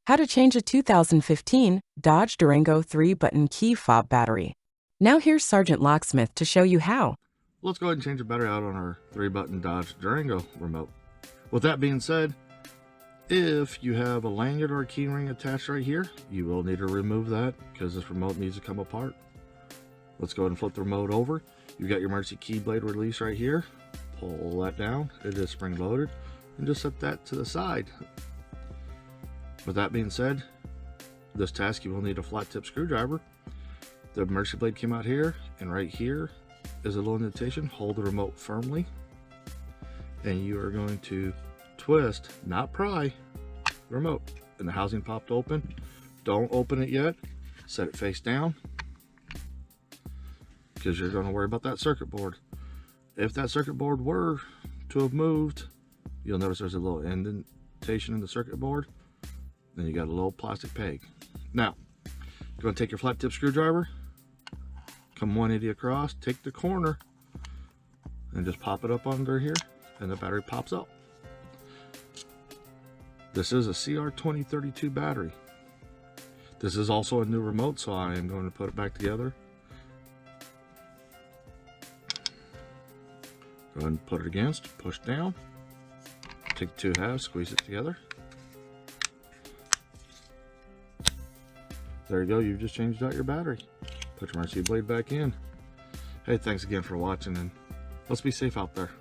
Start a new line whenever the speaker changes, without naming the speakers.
How to change a 2015 Dodge Durango 3-button key fob battery. Now here's Sergeant Locksmith to show you how.
Let's go ahead and change the battery out on our 3-button Dodge Durango remote. With that being said, if you have a lanyard or a key ring attached right here, you will need to remove that because this remote needs to come apart. Let's go ahead and flip the remote over. You've got your emergency key blade release right here. Pull that down. It is spring loaded, and just set that to the side. With that being said, this task you will need a flat tip screwdriver. The emergency blade came out here, and right here is a little indentation. Hold the remote firmly, and you are going to twist, not pry, the remote. And the housing popped open. Don't open it yet. Set it face down, because you're going to worry about that circuit board. If that circuit board were to have moved, you'll notice there's a little indentation in the circuit board. Then you got a little plastic peg. Now, you're going to take your flat tip screwdriver, come 180 across, take the corner, and just pop it up under here, and the battery pops up. This is a CR2032 battery. This is also a new remote, so I am going to put it back together. Go ahead and put it against, push down, take the 2 halves, squeeze it together. There you go, you've just changed out your battery. Put your emergency blade back in. Hey, thanks again for watching, and let's be safe out there.